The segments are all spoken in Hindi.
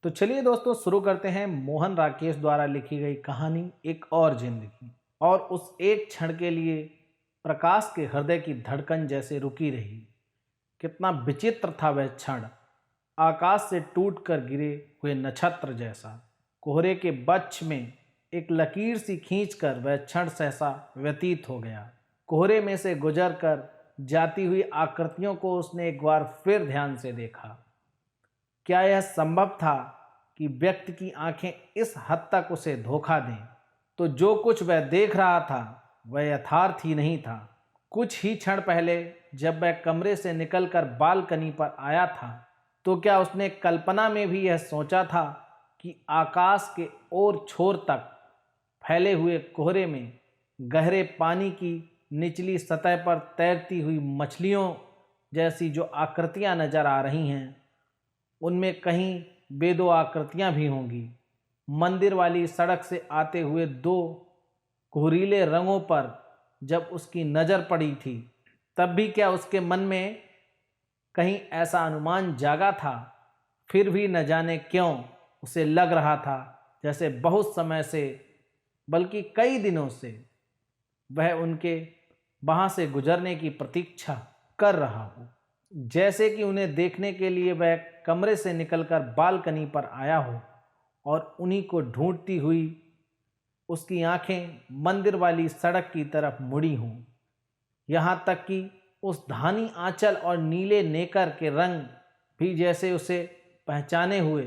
तो चलिए दोस्तों शुरू करते हैं मोहन राकेश द्वारा लिखी गई कहानी एक और जिंदगी। और उस एक क्षण के लिए प्रकाश के हृदय की धड़कन जैसे रुकी रही। कितना विचित्र था वह क्षण, आकाश से टूटकर गिरे हुए नक्षत्र जैसा। कोहरे के बच्च में एक लकीर सी खींचकर वह क्षण सहसा व्यतीत हो गया। कोहरे में से गुजरकर जाती हुई आकृतियों को उसने एक बार फिर ध्यान से देखा। क्या यह संभव था कि व्यक्ति की आंखें इस हद तक उसे धोखा दें? तो जो कुछ वह देख रहा था वह यथार्थ ही नहीं था। कुछ ही क्षण पहले जब वह कमरे से निकलकर बालकनी पर आया था, तो क्या उसने कल्पना में भी यह सोचा था कि आकाश के ओर छोर तक फैले हुए कोहरे में गहरे पानी की निचली सतह पर तैरती हुई मछलियों जैसी जो आकृतियां नजर आ रही हैं, उनमें कहीं बेदो आकृतियां भी होंगी। मंदिर वाली सड़क से आते हुए दो कोहरीले रंगों पर जब उसकी नज़र पड़ी थी, तब भी क्या उसके मन में कहीं ऐसा अनुमान जागा था? फिर भी न जाने क्यों उसे लग रहा था जैसे बहुत समय से, बल्कि कई दिनों से वह उनके वहाँ से गुजरने की प्रतीक्षा कर रहा हो। जैसे कि उन्हें देखने के लिए वह कमरे से निकलकर बालकनी पर आया हो और उन्हीं को ढूंढती हुई उसकी आंखें मंदिर वाली सड़क की तरफ मुड़ी हों। यहाँ तक कि उस धानी आंचल और नीले नेकर के रंग भी जैसे उसे पहचाने हुए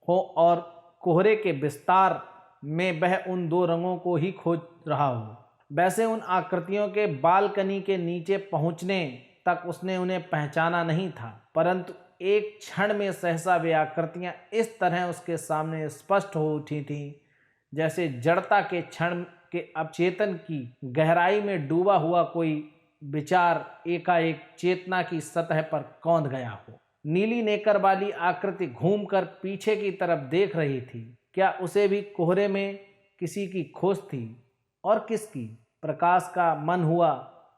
हो और कोहरे के विस्तार में वह उन दो रंगों को ही खोज रहा हो। वैसे उन आकृतियों के बालकनी के नीचे पहुंचने तक उसने उन्हें पहचाना नहीं था, परंतु एक क्षण में सहसा वे आकृतियां इस तरह उसके सामने स्पष्ट हो उठी थीं जैसे जड़ता के क्षण के अवचेतन की गहराई में डूबा हुआ कोई विचार एकाएक चेतना की सतह पर कौंध गया हो। नीली नेकर वाली आकृति घूमकर पीछे की तरफ देख रही थी। क्या उसे भी कोहरे में किसी की खोज थी? और किसकी? प्रकाश का मन हुआ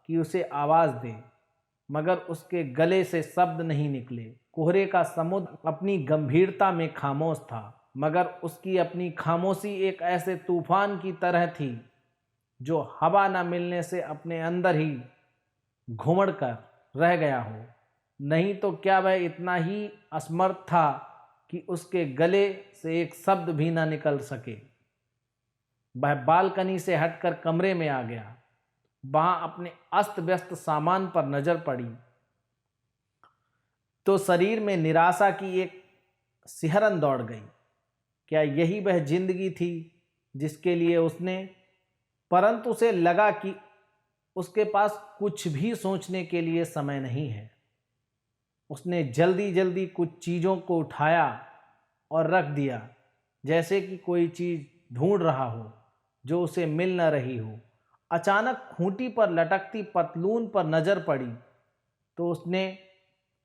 कि उसे आवाज दे, मगर उसके गले से शब्द नहीं निकले। कोहरे का समुद्र अपनी गंभीरता में खामोश था, मगर उसकी अपनी खामोशी एक ऐसे तूफान की तरह थी जो हवा न मिलने से अपने अंदर ही घुमड़ कर रह गया हो। नहीं तो क्या वह इतना ही असमर्थ था कि उसके गले से एक शब्द भी न निकल सके। वह बालकनी से हटकर कमरे में आ गया। वहां अपने अस्त व्यस्त सामान पर नजर पड़ी तो शरीर में निराशा की एक सिहरन दौड़ गई। क्या यही वह जिंदगी थी जिसके लिए उसने? परंतु उसे लगा कि उसके पास कुछ भी सोचने के लिए समय नहीं है। उसने जल्दी जल्दी कुछ चीज़ों को उठाया और रख दिया, जैसे कि कोई चीज़ ढूंढ रहा हो जो उसे मिल न रही हो। अचानक खूंटी पर लटकती पतलून पर नजर पड़ी तो उसने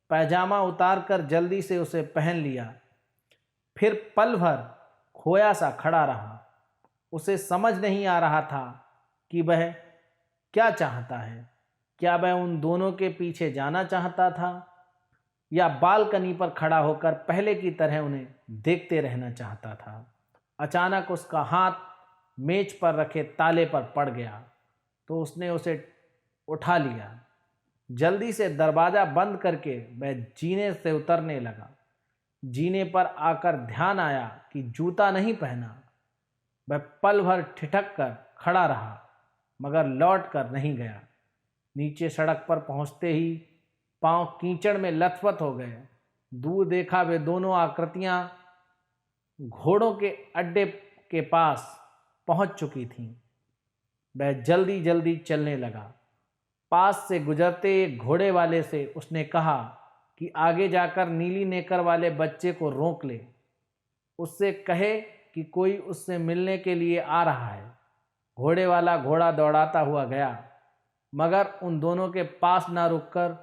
पैजामा उतारकर जल्दी से उसे पहन लिया। फिर पल भर खोया सा खड़ा रहा। उसे समझ नहीं आ रहा था कि वह क्या चाहता है। क्या वह उन दोनों के पीछे जाना चाहता था या बालकनी पर खड़ा होकर पहले की तरह उन्हें देखते रहना चाहता था? अचानक उसका हाथ मेज पर रखे ताले पर पड़ गया तो उसने उसे उठा लिया। जल्दी से दरवाज़ा बंद करके वह जीने से उतरने लगा। जीने पर आकर ध्यान आया कि जूता नहीं पहना। वह पल भर ठिठक कर खड़ा रहा, मगर लौट कर नहीं गया। नीचे सड़क पर पहुंचते ही पांव कीचड़ में लथपथ हो गए। दूर देखा वे दोनों आकृतियां घोड़ों के अड्डे के पास पहुंच चुकी थीं। वह जल्दी जल्दी चलने लगा। पास से गुजरते एक घोड़े वाले से उसने कहा कि आगे जाकर नीली नेकर वाले बच्चे को रोक ले, उससे कहे कि कोई उससे मिलने के लिए आ रहा है। घोड़े वाला घोड़ा दौड़ाता हुआ गया, मगर उन दोनों के पास न रुककर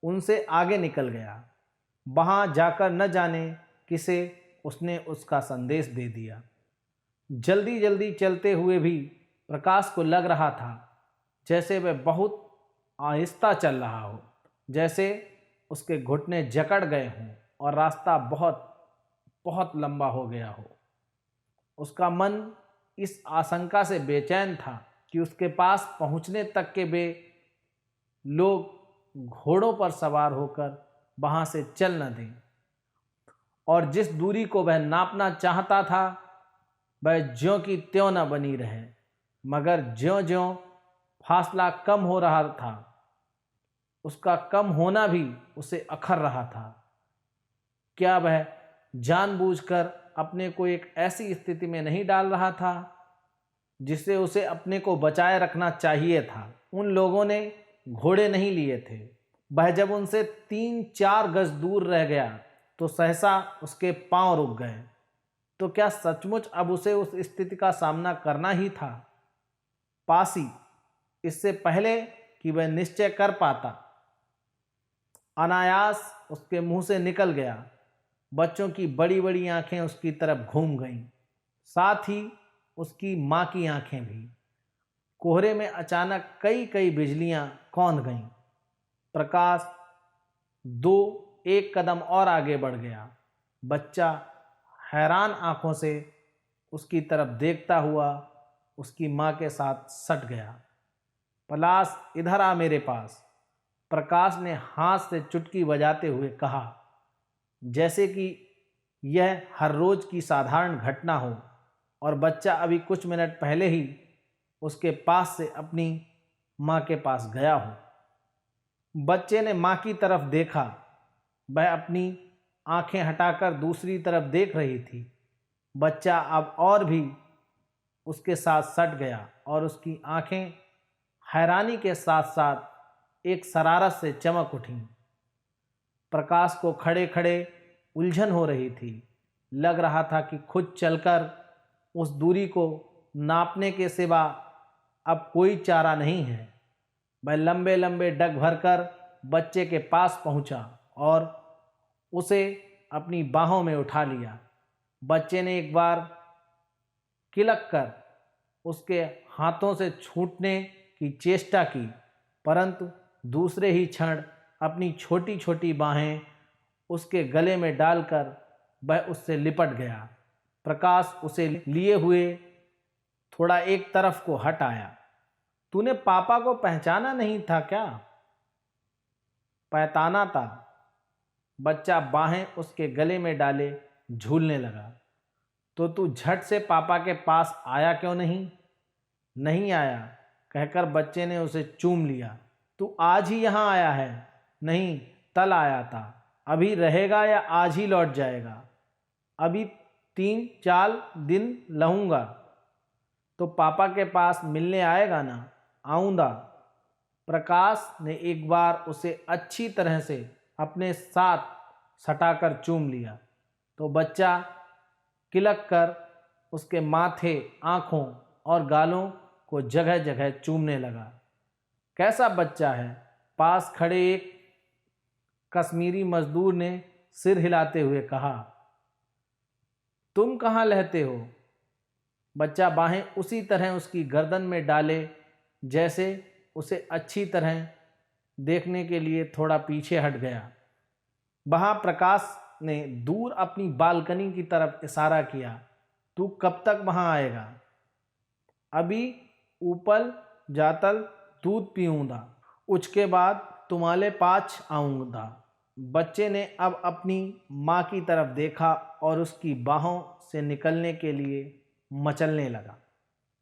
उनसे आगे निकल गया। वहां जाकर न जाने किसे उसने उसका संदेश दे दिया। जल्दी जल्दी चलते हुए भी प्रकाश को लग रहा था जैसे वह बहुत आहिस्ता चल रहा हो, जैसे उसके घुटने जकड़ गए हों और रास्ता बहुत बहुत लंबा हो गया हो। उसका मन इस आशंका से बेचैन था कि उसके पास पहुंचने तक के वे लोग घोड़ों पर सवार होकर वहां से चल न दें, और जिस दूरी को वह नापना चाहता था वह ज्यों की त्यों न बनी रहे, मगर ज्यों ज्यों फासला कम हो रहा था उसका कम होना भी उसे अखर रहा था। क्या वह जानबूझकर अपने को एक ऐसी स्थिति में नहीं डाल रहा था जिससे उसे अपने को बचाए रखना चाहिए था? उन लोगों ने घोड़े नहीं लिए थे। वह जब उनसे 3-4 गज दूर रह गया तो सहसा उसके पांव रुक गए। तो क्या सचमुच अब उसे उस स्थिति का सामना करना ही था? पासी इससे पहले कि वह निश्चय कर पाता, अनायास उसके मुंह से निकल गया। बच्चों की बड़ी बड़ी आंखें उसकी तरफ घूम गईं, साथ ही उसकी मां की आंखें भी। कोहरे में अचानक कई कई बिजलियां कौंध गईं। प्रकाश 1 कदम और आगे बढ़ गया। बच्चा हैरान आंखों से उसकी तरफ देखता हुआ उसकी मां के साथ सट गया। पलाश, इधर आ मेरे पास, प्रकाश ने हाथ से चुटकी बजाते हुए कहा, जैसे कि यह हर रोज की साधारण घटना हो और बच्चा अभी कुछ मिनट पहले ही उसके पास से अपनी मां के पास गया हो। बच्चे ने मां की तरफ देखा। वह अपनी आंखें हटाकर दूसरी तरफ देख रही थी। बच्चा अब और भी उसके साथ सट गया और उसकी आंखें हैरानी के साथ साथ एक शरारत से चमक उठीं। प्रकाश को खड़े खड़े उलझन हो रही थी। लग रहा था कि खुद चलकर उस दूरी को नापने के सिवा अब कोई चारा नहीं है। वह लंबे लंबे डग भरकर बच्चे के पास पहुंचा और उसे अपनी बाहों में उठा लिया। बच्चे ने एक बार किलक कर उसके हाथों से छूटने की चेष्टा की, परंतु दूसरे ही क्षण अपनी छोटी छोटी बाहें उसके गले में डालकर वह उससे लिपट गया। प्रकाश उसे लिए हुए थोड़ा एक तरफ को हट आया। तूने पापा को पहचाना नहीं था क्या? पहचाना था। बच्चा बाहें उसके गले में डाले झूलने लगा। तो तू झट से पापा के पास आया क्यों नहीं? नहीं आया, कहकर बच्चे ने उसे चूम लिया। तू आज ही यहाँ आया है? नहीं, कल आया था। अभी रहेगा या आज ही लौट जाएगा? अभी 3-4 दिन रहूँगा। तो पापा के पास मिलने आएगा ना? आऊँगा। प्रकाश ने एक बार उसे अच्छी तरह से अपने साथ सटाकर चूम लिया तो बच्चा किलक कर उसके माथे, आँखों और गालों को जगह जगह चूमने लगा। कैसा बच्चा है? पास खड़े एक कश्मीरी मजदूर ने सिर हिलाते हुए कहा। तुम कहाँ रहते हो? बच्चा बाहें उसी तरह उसकी गर्दन में डाले जैसे उसे अच्छी तरह देखने के लिए थोड़ा पीछे हट गया। वहाँ प्रकाश ने दूर अपनी बालकनी की तरफ इशारा किया। तू कब तक वहाँ आएगा? अभी ऊपर जातल दूध पीऊँगा, उसके बाद तुम्हारे पास आऊँगा। बच्चे ने अब अपनी माँ की तरफ देखा और उसकी बाहों से निकलने के लिए मचलने लगा।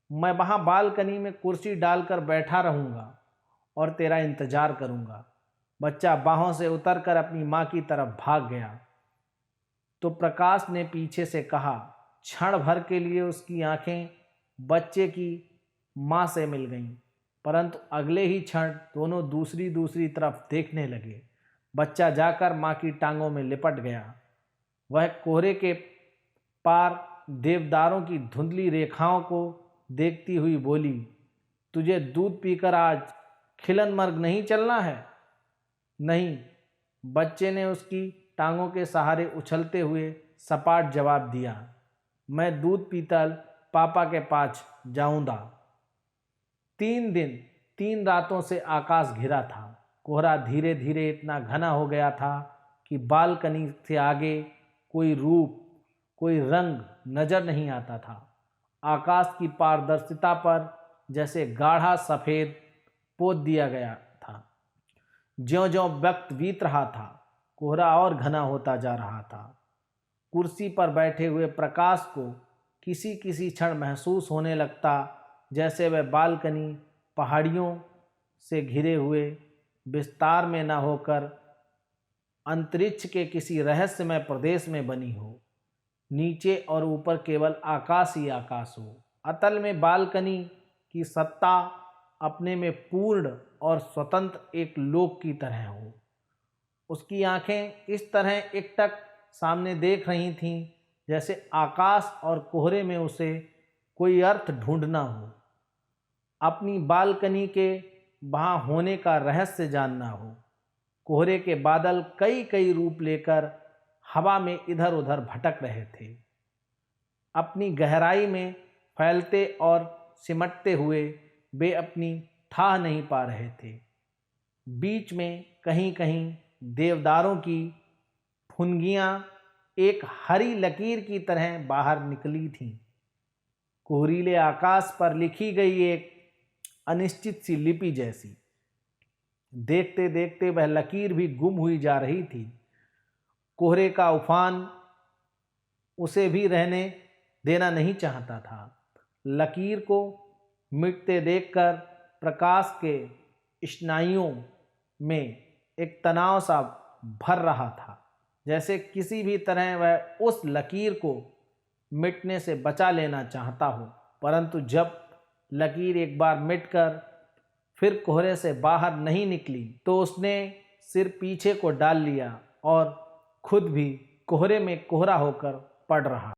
मैं वहाँ बालकनी में कुर्सी डालकर बैठा रहूँगा और तेरा इंतज़ार करूँगा। बच्चा बाहों से उतरकर अपनी माँ की तरफ भाग गया तो प्रकाश ने पीछे से कहा। क्षण भर के लिए उसकी आंखें बच्चे की माँ से मिल गईं, परंतु अगले ही क्षण दोनों दूसरी तरफ देखने लगे। बच्चा जाकर माँ की टांगों में लिपट गया। वह कोहरे के पार देवदारों की धुंधली रेखाओं को देखती हुई बोली, तुझे दूध पीकर आज खिलन मर्ग नहीं चलना है? नहीं, बच्चे ने उसकी टांगों के सहारे उछलते हुए सपाट जवाब दिया। मैं दूध पीकर पापा के पास जाऊंगा। 3 दिन 3 रातों से आकाश घिरा था। कोहरा धीरे धीरे इतना घना हो गया था कि बालकनी से आगे कोई रूप कोई रंग नजर नहीं आता था। आकाश की पारदर्शिता पर जैसे गाढ़ा सफेद पोत दिया गया था। ज्यों-ज्यों वक्त बीत रहा था, कोहरा और घना होता जा रहा था। कुर्सी पर बैठे हुए प्रकाश को किसी किसी क्षण महसूस होने लगता जैसे वह बालकनी पहाड़ियों से घिरे हुए विस्तार में न होकर अंतरिक्ष के किसी रहस्यमय प्रदेश में बनी हो। नीचे और ऊपर केवल आकाश ही आकाश हो। अतल में बालकनी की सत्ता अपने में पूर्ण और स्वतंत्र एक लोक की तरह हो। उसकी आंखें इस तरह एकटक सामने देख रही थीं जैसे आकाश और कोहरे में उसे कोई अर्थ ढूंढना हो, अपनी बालकनी के वहाँ होने का रहस्य जानना हो। कोहरे के बादल कई कई रूप लेकर हवा में इधर उधर भटक रहे थे, अपनी गहराई में फैलते और सिमटते हुए वे अपनी ठाह नहीं पा रहे थे। बीच में कहीं कहीं देवदारों की फुनगियाँ एक हरी लकीर की तरह बाहर निकली थीं, कोहरीले आकाश पर लिखी गई एक अनिश्चित सी लिपि जैसी। देखते देखते वह लकीर भी गुम हुई जा रही थी। कोहरे का उफान उसे भी रहने देना नहीं चाहता था। लकीर को मिटते देखकर प्रकाश के स्नायुओं में एक तनाव सा भर रहा था, जैसे किसी भी तरह वह उस लकीर को मिटने से बचा लेना चाहता हो। परंतु जब लकीर एक बार मिटकर फिर कोहरे से बाहर नहीं निकली तो उसने सिर पीछे को डाल लिया और खुद भी कोहरे में कोहरा होकर पड़ रहा।